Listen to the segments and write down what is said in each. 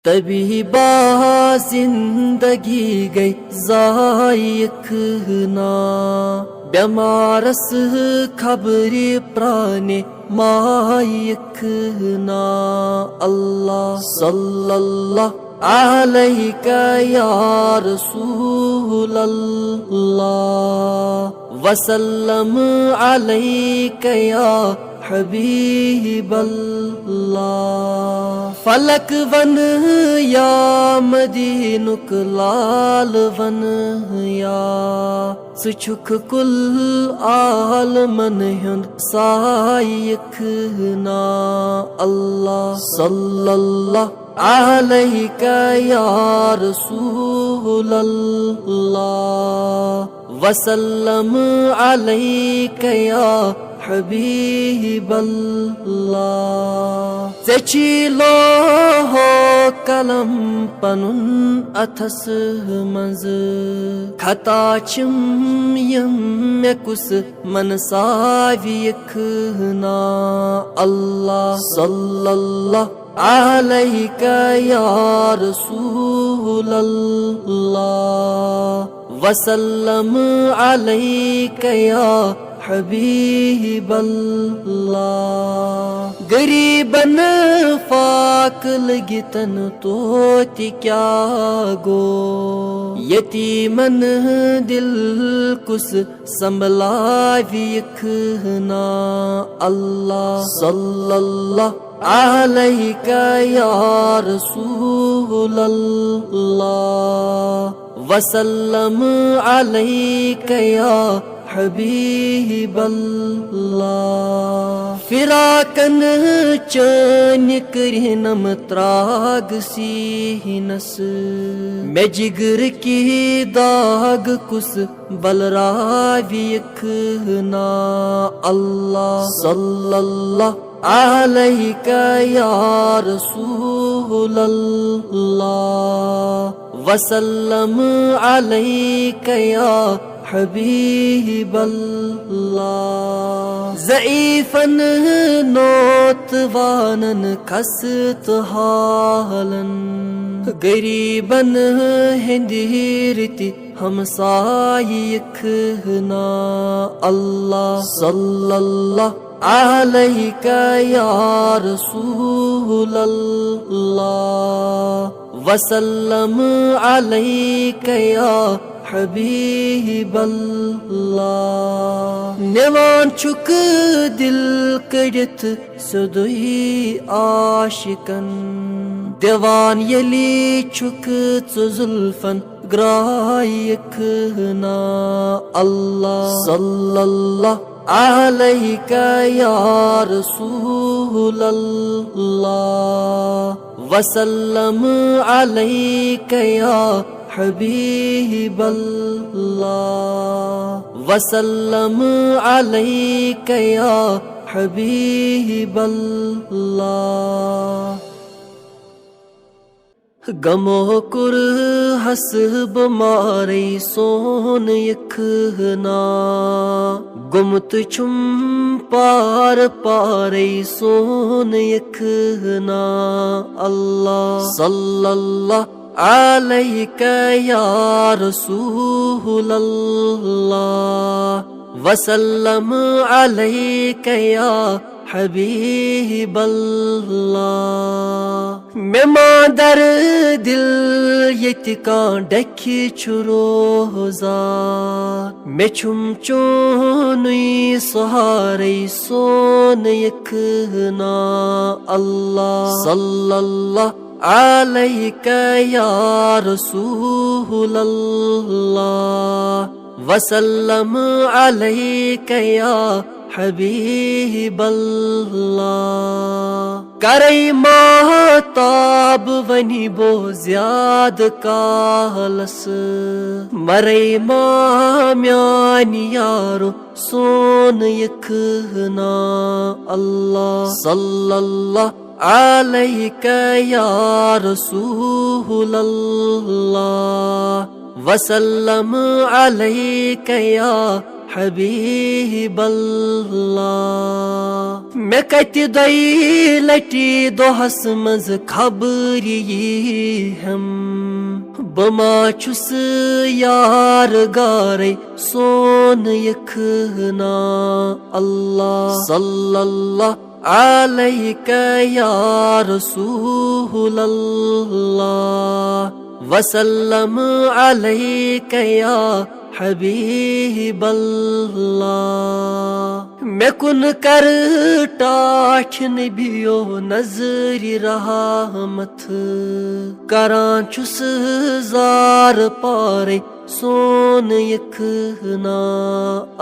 तभी जिंदगी गई ज़ायक ना बेमारस खबरी प्राणे मायक ना। अल्लाह सल्लल्लाहु अलैका या रसूल अल्लाह वसल्लम अलैका या हबीब अल्लाह। फलक वन या मदीनुक लाल वन या सुछुक कुल आलमन हुंद सायक ना। अल्लाह सल्लल्लाहु अलैका या रसूल अल्लाह वसल्लम अलैका या हबीब अल्लाह। ज़ेचिलो हो कलम पनुन अथस मंज खता चिम यम कुस मनसावियक ना। अल्लाह सल्लल्लाहु अलैका या रसूल अल्लाह वसल्लम अलैका या हबीब अल्लाह। गरीबन फाक लगितन तोत क्या गो यतीमन दिल कुस संभलावियक ना। अल्लाह सल्लल्लाहु अलैका या रसूल अल्लाह वसल्लम अलैका या हबीब अल्लाह। फिराकन चन करनम त्राग सीनस मैं जिगर की दाग कुस बलरावियक ना। अल्लाह सल्लल्लाहु अलैका या रसूल अल्लाह वसल्लम अलैका या हबीब अल्लाह। ज़ईफ़न नौतवानन खस्त हालन गरीबन हिंदीरति हमसायक ना। अल्लाह सल्लल्लाहु अलैका या रसूल अल्लाह वसल्लम अलैका या हबीब अल्लाह। निवान चुक दिल कड़ित सुदुई आशिकन दिवान यली चुक जुल्फन ग्रायक ना। अल्लाह सल्लल्लाहु अलैका या रसूल अल्लाह वसल्लम अलैका या हबीब अल्लाह वसल्लम अलैका या हबीब अल्लाह। गमो कुर हसब मारे सोन यखना गुमत चुम पार पारे सोन यखना। अल्लाह सल्लल्लाहु अलैका या रसूल अल्लाह वसल्लम अलैका या हबीब अल्लाह। मैं मादर दिल यतिका डखी छुरोजा मैं छुम चोनुई सहारे सोन यखना। अल्लाह सल्लल्लाहु अलैका या रसूल अल्लाह वसल्लम अलैका या हबीब अल्लाह। करे महताब वनी बो ज्याद कालस मरे म्यानी यारो सोन यखना। अल्लाह सल्लल्लाहु अलैका या रसूल अल्लाह वसल्लम अलैका या حبیب اللہ میں کتہِ دۄیہِ لٹہِ دۄہس منٛز خبر ییٖہم بہٕ ما چھُس یارگارے سون یہِ خنا اللہ صلی اللہ علیک یا رسول اللہ وسلم علیک یا حبیب اللہ مےٚ کُن کر ٹاٹھ نبیو نظرِ رحمت کران چھُس زار پارے سون یہِ خنا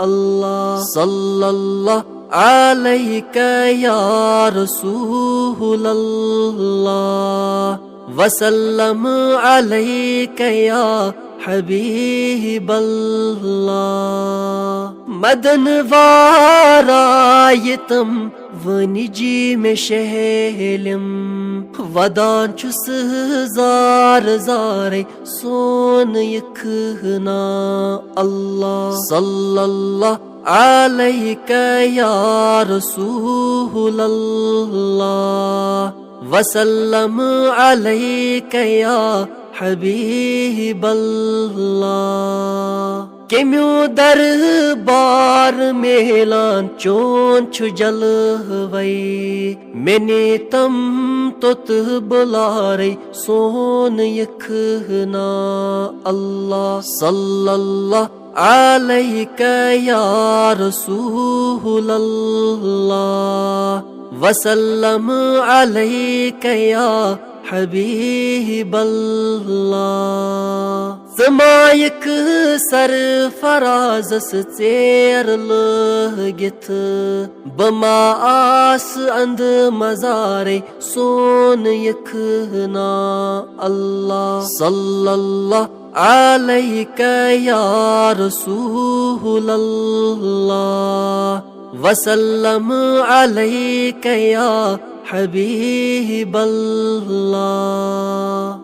اللہ صلی اللہ علیک یا رسول اللہ وسلم علیک یا حبیب اللہ مدن وارایہِ تم ونجی مےٚ شہلم ودان چھُس زار زارے سون یہِ خنا اللہ صلی اللہ علیک یا رسول اللہ وسلم علیک یا حبیب اللہ کمیو دربار میلان چون چھُ جلوے مےٚ نیتم توٚت بُلارے سون یہِ خنا اللہ صلی اللہ علیک یا رسول اللہ وسلم علیک یا حبیب اللہ ژٕ مایِکھ سرفرازس ژیر لٲگِتھ بہٕ ما آسہٕ انٛدٕ مزارے سون یہِ خنا اللہ صلی اللہ علیک یا رسول اللہ وسلم علیک یا حبیب اللہ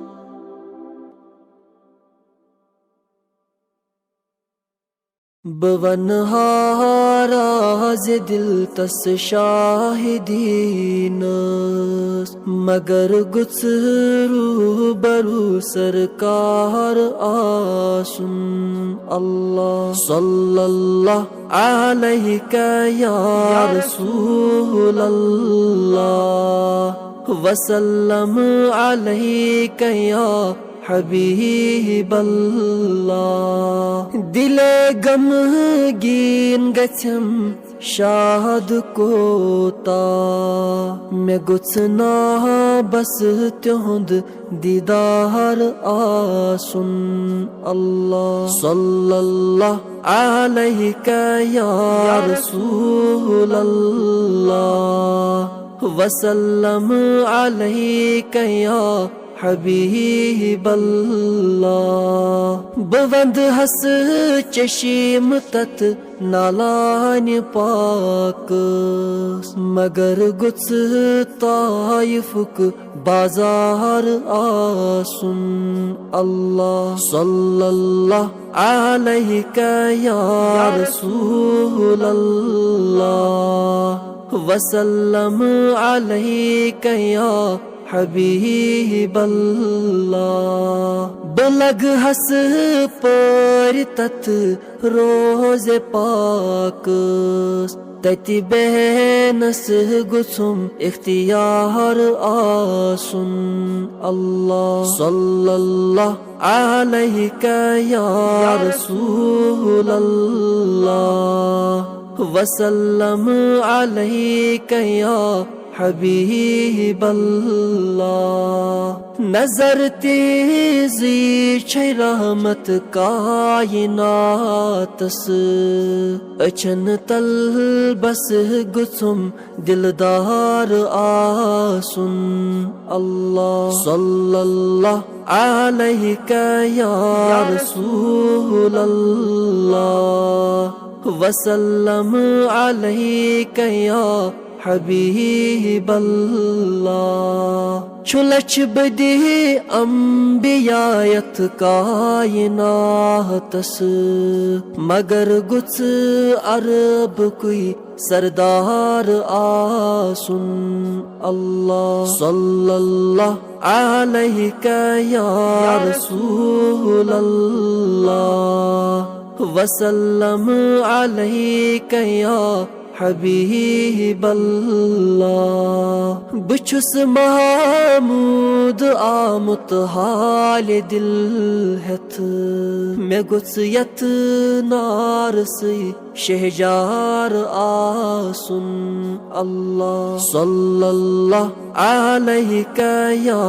بہٕ ونہا راز دل تس شاہدینس مگر گوٚژھ روٗبرو سرکار آسُن اللہ صلی اللہ علیک یا رسول اللہ وسلم علیک یا حبیب اللہ دلے غمگیٖن گژھٮ۪م شاد کوٗتاہ مےٚ گوٚژھ نا بس تِہُنٛد دیٖدار آسُن اللہ صلی اللہ علیک یا رسول اللہ وسلم علیک یا حبیب اللہ بہٕ ونٛدہس چشم تتھ نالانہِ پاکس مگر گوٚژھ طایفُک بازار آسُن اللہ صلی اللہ علیک یا رسول اللہ وسلم علیک یا حبیب اللہ بہٕ لگہس پٲرۍ تتھ روزِ پاکس تتہِ بیہنس گوٚژھُم اختیار آسُن اللہ صلی اللہ علیک یا رسول اللہ وسلم علیک یا حبیب اللہ نظر تیزی چھے رحمت کائناتس أچھن تل بس گژھُم دلدار آسُن اللہ صلی اللہ علیک یا رسول اللہ وسلم علیک یا حبیب اللہ छुलछ बदे अम्बियायत कायनातस मगर गुच अरब कोई सरदार आसुन अल्लाह सल्लल्लाहु अलैहि या रसूल अल्लाह वसल्लम अलैहि या हबीब अल्लाह बछुस महमूद आमुत हाल दिल हेथ मे गुस यत नारसी शहजार आसुन अल्लाह सल्लल्लाहु अलैहि या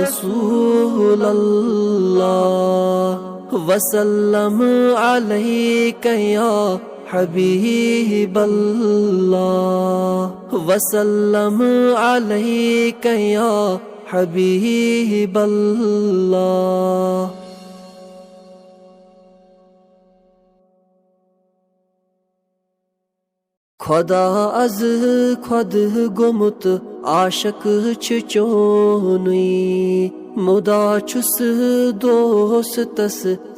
रसूल अल्लाह वसल्लम अलैहि या हबीब अल्लाह वसल्लम अलैहि या हबीब अल्लाह। खुदा अज खुद गुमुत आशक चोनुई मुदा छुस दोस्तस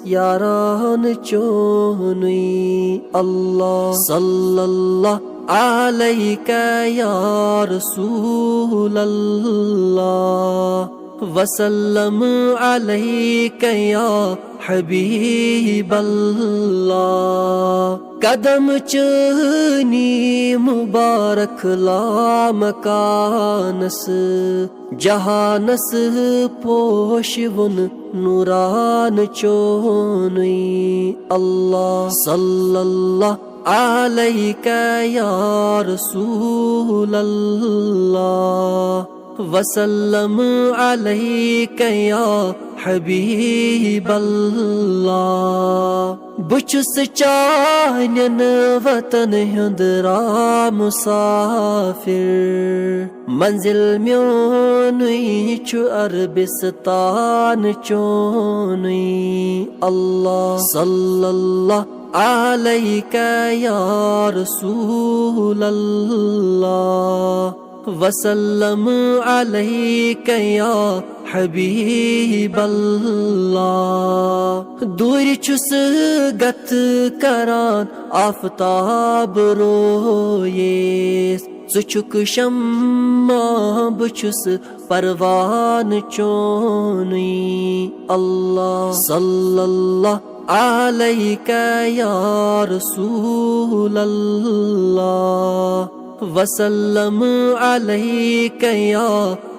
यारान चोनुई अल्लाह सल्लल्लाहु अलैहि या रसूल अल्लाह वसल्लम अलैहि या हबीब अल्लाह कदम चनी मुबारक ला मकानस जहानस पोशवन नूरान चोनुई अल्लाह सल्लल्लाहु अलैहि या रसूल अल्लाह वसल्लम अलैहि या हबीब अल्लाह बुचुस चाहन वतन हुंदरा मुसाफिर मंजिल म्योनुई छु अरबिस्तान चोनुई अल्लाह सल्लल्लाहु अलैहि या रसूल अल्लाह वसल्लम अलैहि या हबीब अल्लाह दूर छुस गत करान आफताब रोये सुचुक शम्मा बुचुस परवान चोनुई अल्लाह सल्लल्लाहु अलैहि या रसूल अल्लाह वसल्लम अलैहि या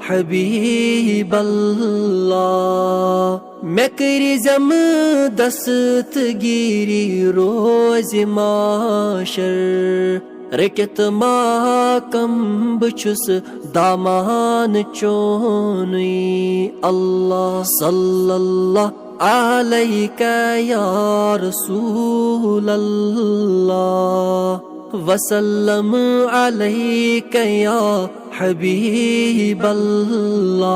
हबीब अल्लाह मैं करी जम दस्तगीरी रोज माशर रटत माकम बछुस दामान चोनुई अल्लाह सल्लल्लाहु अलैहि या रसूल अल्लाह वसल्लम अलैहि या हबीब अल्लाह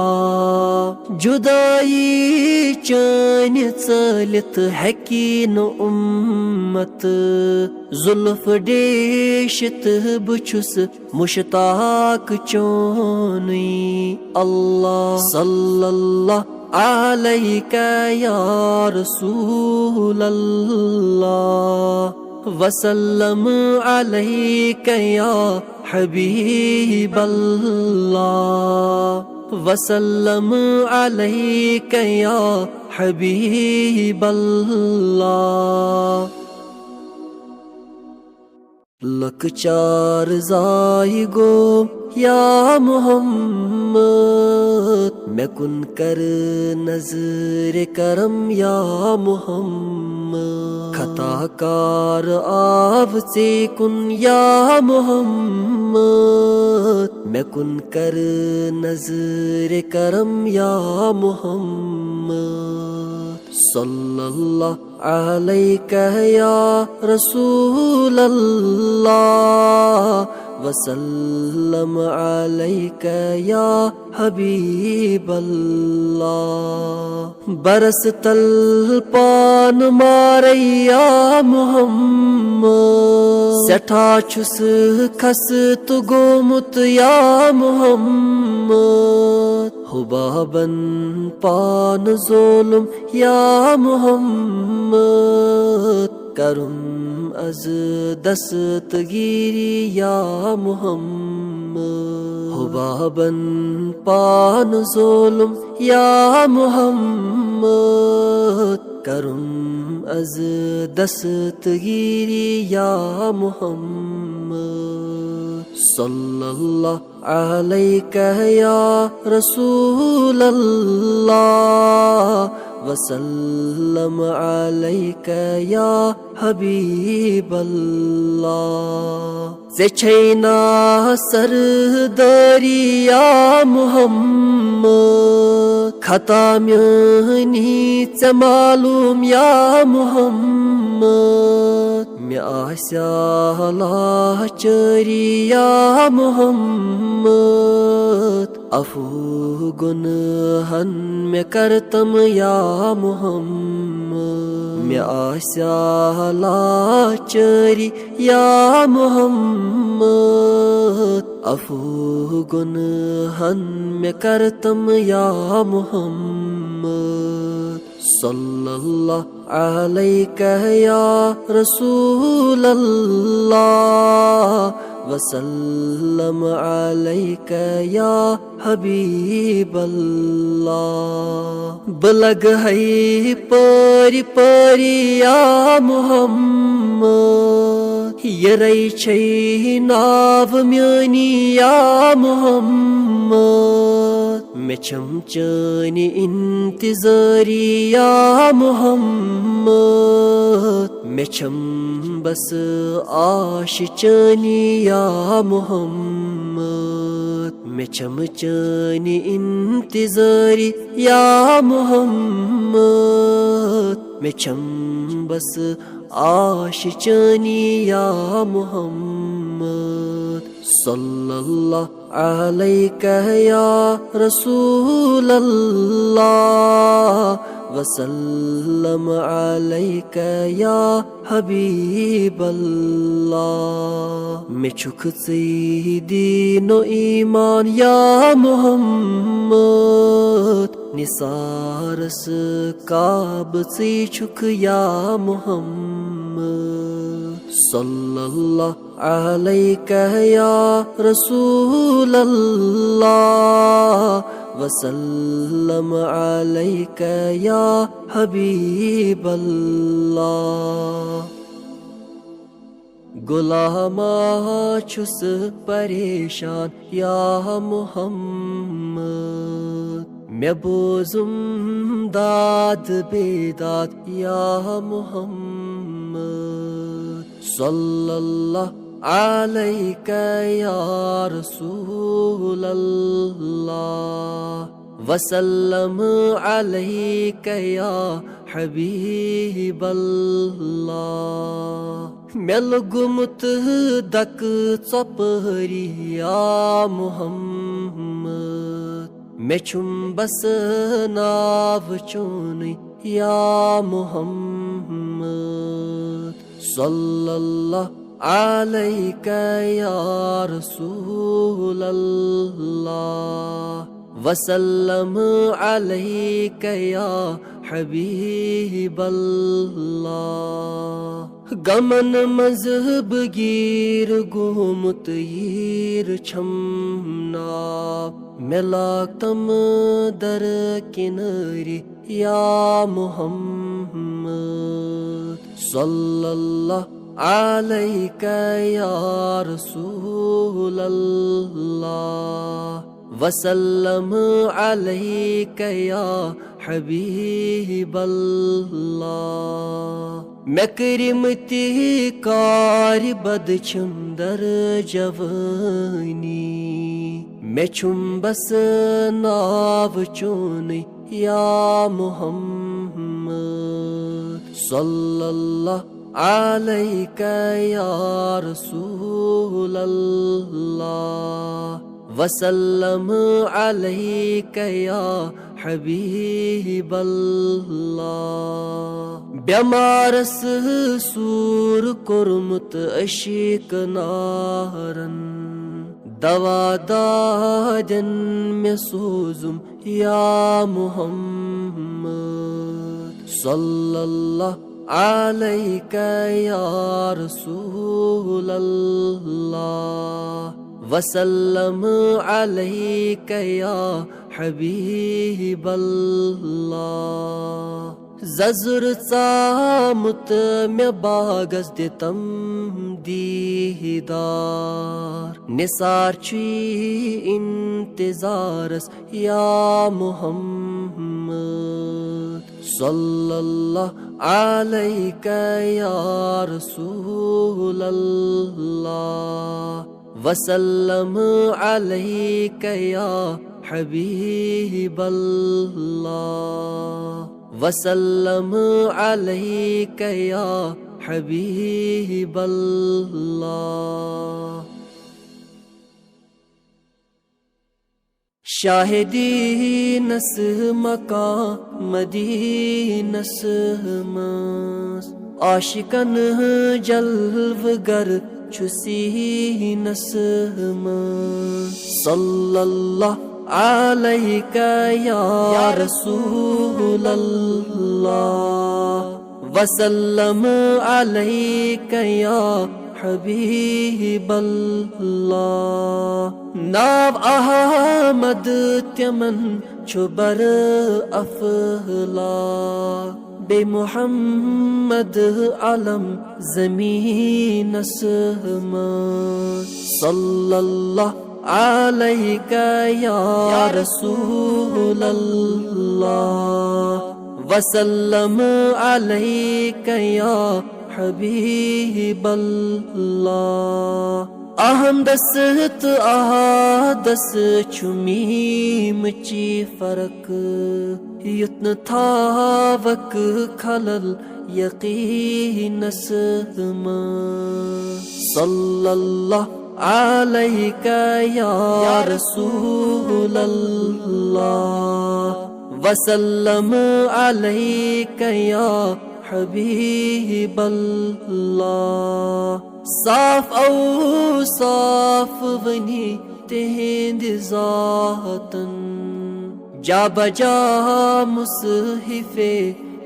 जुदाई चैन चलित हकी न उम्मत जुल्फ डेशित बुछुस मुश्ताक चोनुई अल्लाह सल्लल्लाहु अलैहि या रसूल अल्लाह वसल्लम अलैहि या हबीब अल्लाह वसल्लम अलैहि या हबीब अल्लाह लक चार जाई गो या मोहम्मद मैं कुन कर नजर करम या मोहम्मद खताकार आप से कुन या मोहम्मद मैं कुन कर नजर करम या मोहम्मद सल्लल्लाहु अलैहि या रसूल अल्लाह वसल्लम अलैहि या हबीब अल्लाह बरस तल पान मारैया मोहम्मद सठा छुस खस्त गोमुत या मोहम्मद हुबाबन पान ज़ोलुम या मोहम्मद करुम अज दस्तगीरी या मोहम्मद हुबाबन पान ज़ोलुम या मोहम्मद करुम अज दस्तगीरी या मोहम्मद सल्लल्लाहु अलैका या रसूलल्लाह वसल्लम अलैका या हबीबल्लाह ज़े छैना सरदारी या मोहम्मद खता म्यानी ज़े मालूम या मोहम्मद मे आस्या लाचारी या मोहम्मद अफू गुनहन में करतम या मोहम्मद मे आस्या लाचारी या मोहम्मद अफू गुनहन में करतम या मोहम्मद सल्लल्लाहु अलैका या रसूलल्लाह वसल्लम अलैका या हबीबल्लाह बलग है परी परी या मोहम्मद ये रही छै नाव म्यानी या मोहम्मद मे छम चानी इंतज़ारी या मोहम्मद मे छम बस आश चानी या मोहम्मद मे छम चानी इंतज़ारी या मोहम्मद मे छम बस आश चानी या मोहम्मद सल्लल्लाहु अलैका या रसूलल्लाह वसल्लम अलैका या हबीबल्लाह मे छुक दीनो ईमान या मोहम्मद निसारस काब से छुक या मोहम्मद सल्लल्लाहु अलैका या रसूलल्लाह वसल्लम अलैका या हबीबल्लाह गुलामा छुस परेशान या मोहम्मद मे बोजुम दाद बेदाद या मोहम्मद सल्लल्लाहु अलैका या रसूलल्लाह वसल्लम अलैका या हबीबल्लाह मेल गुमत दक चपहरी या मोहम्मद मे छुम बस नाव चुन या मोहम्मद सल्लल्लाहु अलैका या रसूलल्लाह वसल्लम अलैका या हबीबल्लाह गमन मजहब गिर गुमत यीर छमना मेलाक्तम दर किनारी या मोहम्मद सल्लल्लाहु अलैका या रसूलल्लाह वसल्लम अलैका या हबीबल्लाह मैं करिमती कार बद छुंदर जवानी मैं छुम बस नाव चुन या मोहम्मद सल्लल्लाहु अलैका या रसूलल्लाह वसल्लम अलैका या हबीबल्लाह। बेमारस सूर कोरमुत अशिक नारन, दवा दादन में सोजुम या मुहम्मद। सल्लल्लाहु अलैका या रसूलल्लाह, वसल्लम अलैका या हबीबल्लाह। जजुर चामुत मे बागस दितम दीदार, निसार छी इंतजारस या मुहम्मद। सल्लल्लाहु अलैका या रसूलल्लाह, वसल्लम अलैका या हबीबल्लाह, वसल्लम अलैका या हबीबल्लाह। शाहिदीनस मका मदीनस मस, आशिकन जल्वगर छुसीनस मस। सल्लल्लाहु अलैका या रसूलल्लाह, वसल्लम अलैका या हबीबल्लाह। नाव अहमद त्यमन छुबर अफला, बे मुहम्मद अलम ज़मीनस मस। सल्लल्लाहु अलैका या रसूलल्लाह, वसल्लम अलैका या हबीबल्लाह। अहम दस्त आहदस छुमीम ची फरक, युतन थावक खलल यकीनस मस। सल्लल्लाहु अलैका या रसूलल्लाह, वसल्लम अलैका या हबीबल्लाह। साफ औ साफ वनी तेंद ज़ातन, जा बजा मुसहिफ़े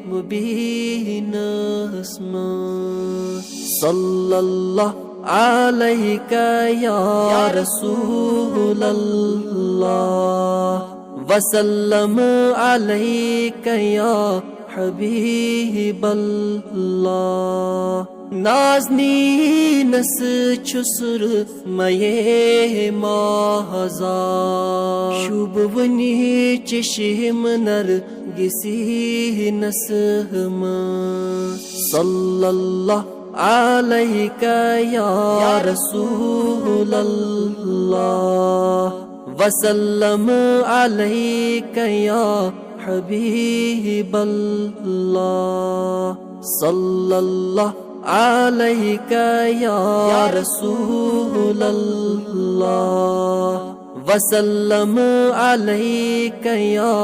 मुबीनस मस। सल्लल्लाहु अलैका या रसूलल्लाह, वसल्लम अलैका या हबीबल्लाह। नाज़नीनस छुसुर मये माहज़ा, शुभवनी चशिम नर गिसीनस मस। सल्लल्लाहु अलैका या रसूलल्लाह, वसल्लम अलैका या हबीबल्लाह। सल्लल्लाहु अलैका या रसूलल्लाह, वसल्लम अलैका या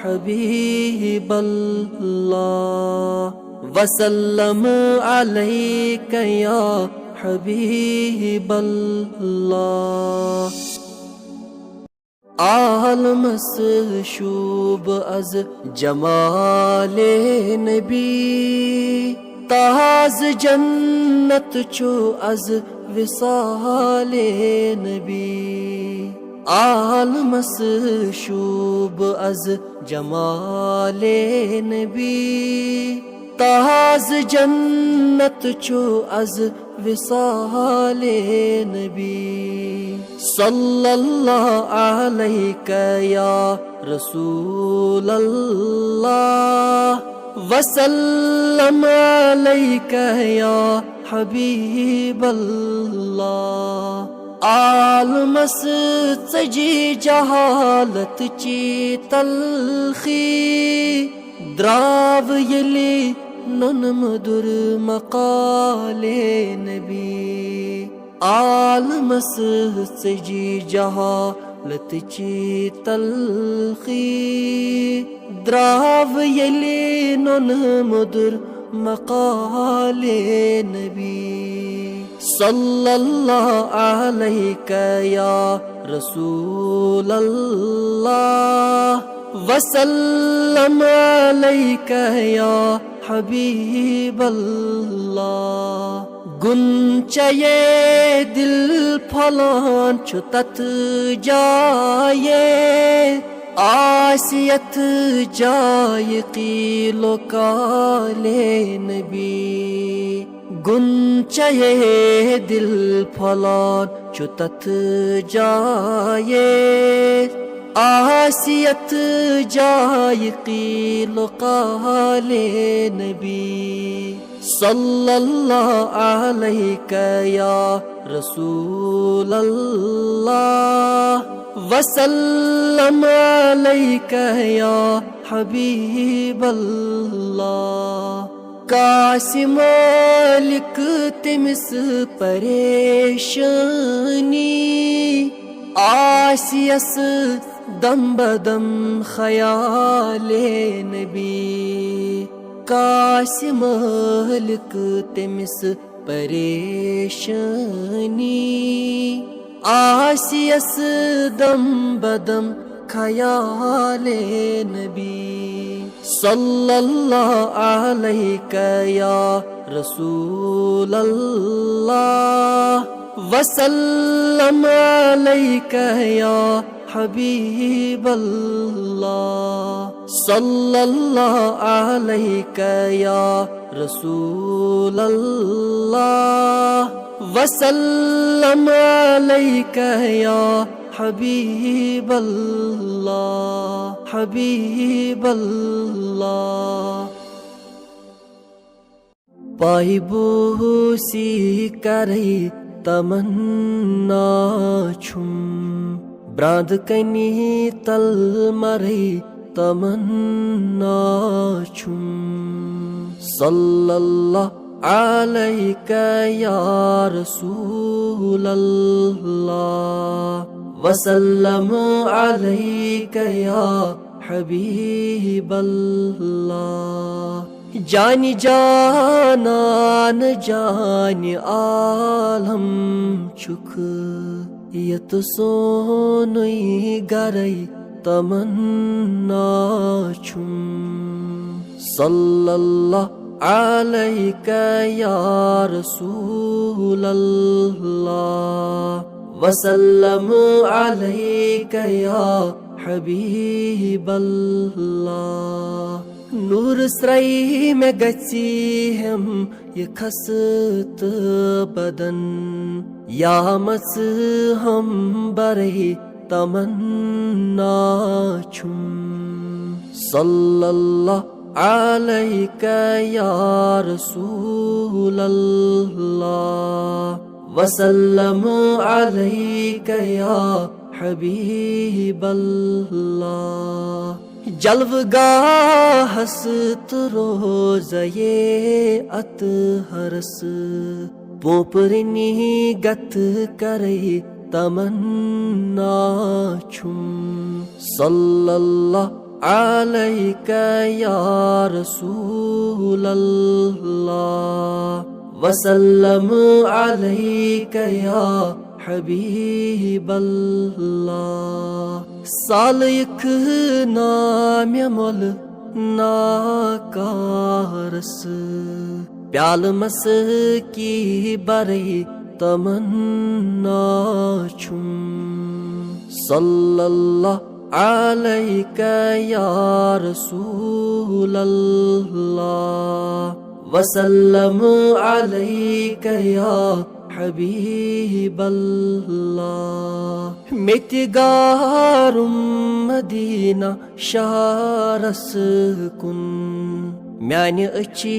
हबीबल्लाह, वसल्लम अलैका या हबीबल्लाह। आलमस शूब अज जमाले नबी, ताज जन्नत चो अज विसाले नबी। आलमस शूब अज जमाले नबी, ताज जन्नत चो अज विसाले नबी। सल्लल्लाहु अलैका या रसूलल्लाह, वसल्लम अलैका या हबीबल्लाह। आलमस सजी जहालत ची तलखी, द्राव यली नुन मधुर मकाले नबी। आलमस सजी जहालत लतची तलखी द्राव यले नोन मुदुर मकाले नबी सल्लल्लाहु अलैका या रसूल अल्लाह वसल्लम अलैका या हबीब अल्लाह गुंचये दिल फलान छु तत जाये आसियत जाय कीलो काले नबी गुंचये दिल फलान छु तत जाये आसियत जाय कीलो काले नबी सल्लल्लाहु अलैका या रसूल अल्लाह वसल्लम अलैका या हबीब अल्लाह कासिम मालिक तिमिस परेशानी आसियस दम बदम ख्याले नबी कासिम मालिक तिमिस परेशानी आसियस दम बदम ख्याले नबी सल्लल्लाहु अलैका या रसूल अल्लाह वसल्लम अलैका या हबीब अल्लाह सल्लल्लाहु अलैका या रसूल अल्लाह वसल्लम अलैका या हबीब अल्लाह हबीब अल्लाह पाइबूसी करई तमन्ना छुम ब्रांद कनी तल मरई तमन्ना छुम सल्लल्लाहु अलैका या रसूल अल्लाह वसल्लम अलैका या हबीब अल्लाह जानी जानान जानी आलम चुक यत सोनुई गरई तमन्ना छुम सल्लल्लाहु अलैका या रसूल अल्लाह वसल्लम अलैका या हबीब अल्लाह नूर स्रई में गची हम ये खसत बदन या मस हम बरही तमन्ना छुम सल्लल्लाहु अलैका या रसूल अल्लाह वसल्लम अलैका या हबीब अल्लाह जलवगाह हसत रोज़ये अतहरस पोपरनी गत करई तमन्ना छुम सल्लल्लाहु अलैका या रसूल अल्लाह वसल्लम अलैका या हबीब अल्लाह साल इख नाम मोल नाकारस प्याल मस की बरई तमन्ना छुम सल्लल्लाहु अलैका या रसूल अल्लाह वसल्लम अलैका या हबीब अल्लाह मितगारुम मदीना शारस कुन म्यान अच्छी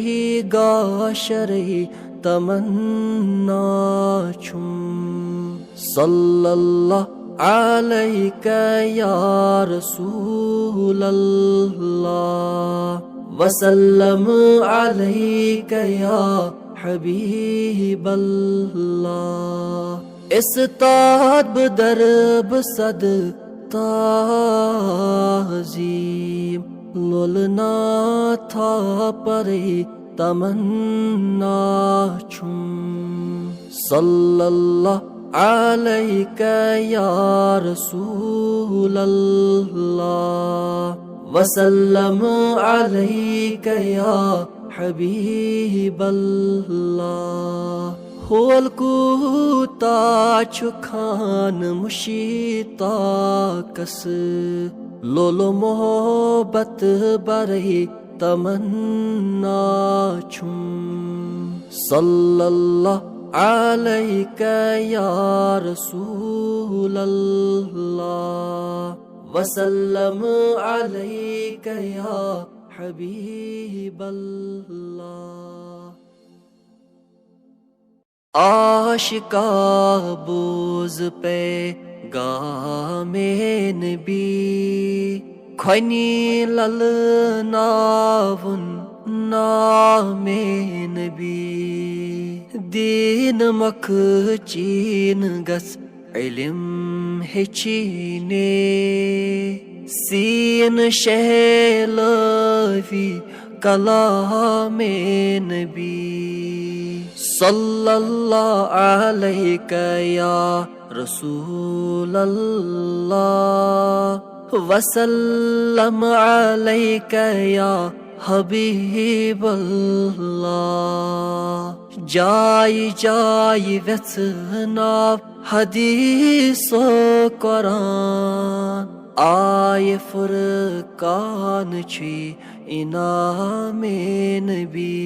गाशरई तमन्ना छुम सल्लल्लाहु अलैका या रसूल अल्लाह वसल्लम अलैका या हबीब अल्लाह इस्ताद बदरब सद ताज़ीम लोलना था परे तमन्ना छुम सल्लल्लाहु अलैका या रसूलल्लाह वसल्लम अलैका या हबीबल्लाह होल कूता छुखान मुशीता कस लोलो मोहब्बत बरही तमन्ना छुम सल्लल्लाहु अलैका या रसूलल्लाह वसल्लम अलैका या हबीबल्लाह। आशिका बोझ पे गामे नबी ख्वनी लल नावुन नामे नबी दीन मख चीन गस इल्म हेचीने सीन शहलवी कलामे नबी सल्लल्लाहु अलैका या रसूलल्लाह वसल्लम अलैका या हबीबल्लाह। जाय जाय वेचनाव हदीसो कुरान आय फुरकान छी इनामे नबी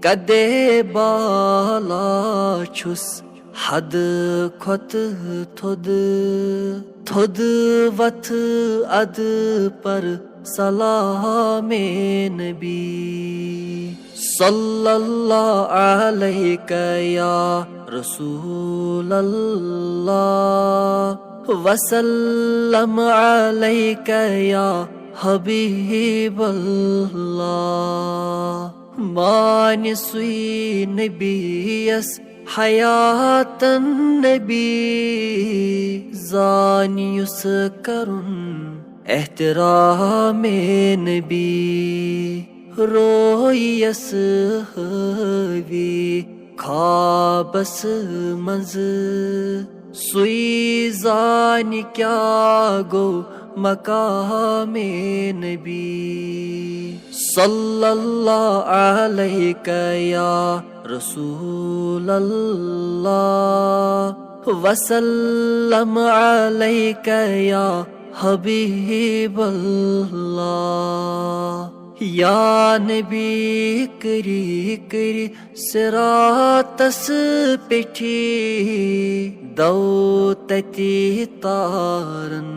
कदे बाला छुस हद खोत थुद थुद वथ अद पर सलामे नबी सल्लल्लाहु अलैका या रसूलल्लाह वसल्लम अलैका या हबीबल्लाह। मान सुई नबीयस हयातन नबी जानियुस करुन एहतरामे नबी रोयस हवी खाबस मंज सुई जान क्या गो मकामे नबी सल्लल्लाहु अलैका या रसूलल्लाह वसल्लम अलैका या हबीबल्लाह। या नबी करी करी सिरातस पिठी दौ तती तारन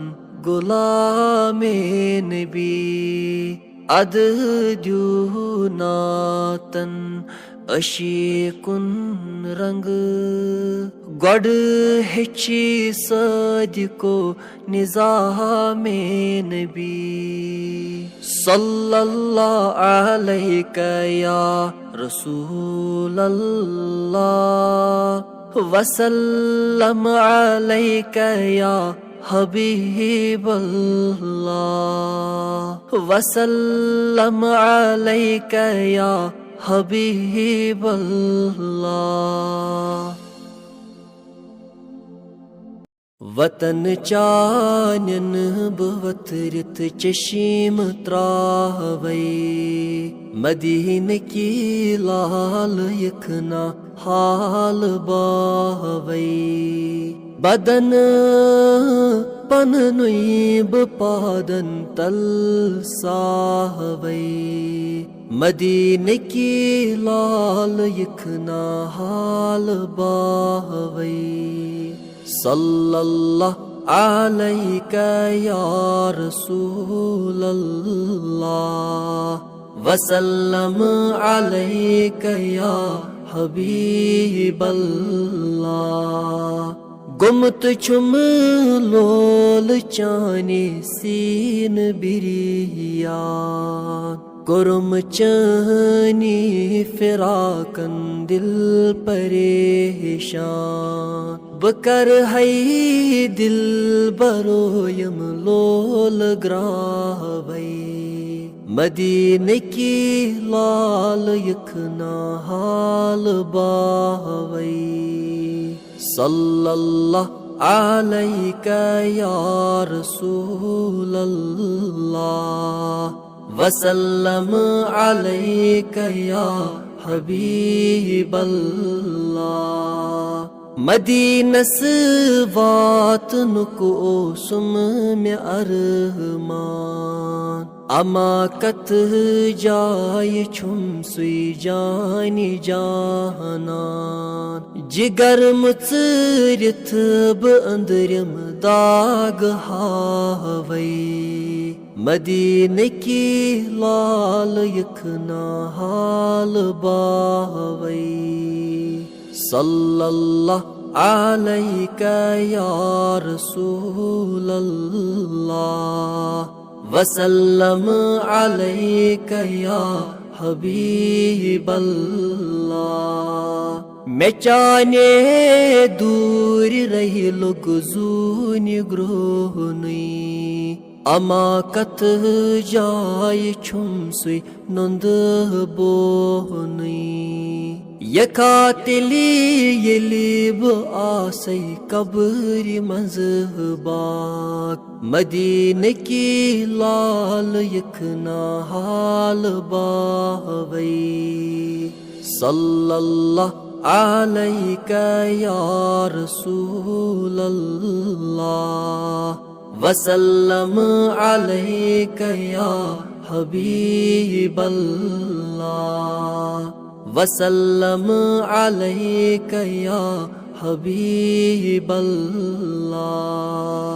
गुलामे नबी अद द्यूनातन अशीकुन रंग गड हेची सदिको निजामे नबी सल्लल्लाहु अलैका या रसूलल्लाह वसल्लम अलैका या हबीबल्लाह वसल्लम अलैका या हबीबल्लाह। वतन चानन बवतरित चशीम त्रावई मदीन की लाल यखना हाल बावई बदन पन नुईब पादन तल साहवई मदीन की लाल यखना हाल बावई सल्लल्लाहु अलैका या रसूलल्लाह वसल्लम अलैका या हबीबल्लाह। गुमत छुम लोल चाने सीन बिरिया कुरुम चानी फिराकन दिल परेशान बकर है दिल बरो यम लोल ग्रावै मदीने की लाल यखना हाल बावै सल्लल्लाहु अलैका या रसूल अल्लाह वसल्लम अलैका या हबीब अल्लाह मदीनस वात नुको सुम में अरमान अमा कत जाय छुम सुई जानी जानान जिगर मुचरिथ ब अंदरम दाग हावै मदीने की लाल यखना हाल बावै सल्लल्लाहु अलैका या रसूल अल्लाह वसल्लम अलैका या हबीब अल्लाह मैं चाने दूर रही लोग जूनी ग्रोहनी अमा कत जाय छुम सुई नंद बोहनी यका तिली यलिब आसै कब्र मज़बाक मदीने की लाल यखना हाल बावै सल्लल्लाहु अलैका या रसूल अल्लाह वसल्लम अलैका या हबीब अल्लाह वसल्लम अलैका या हबीब अल्लाह।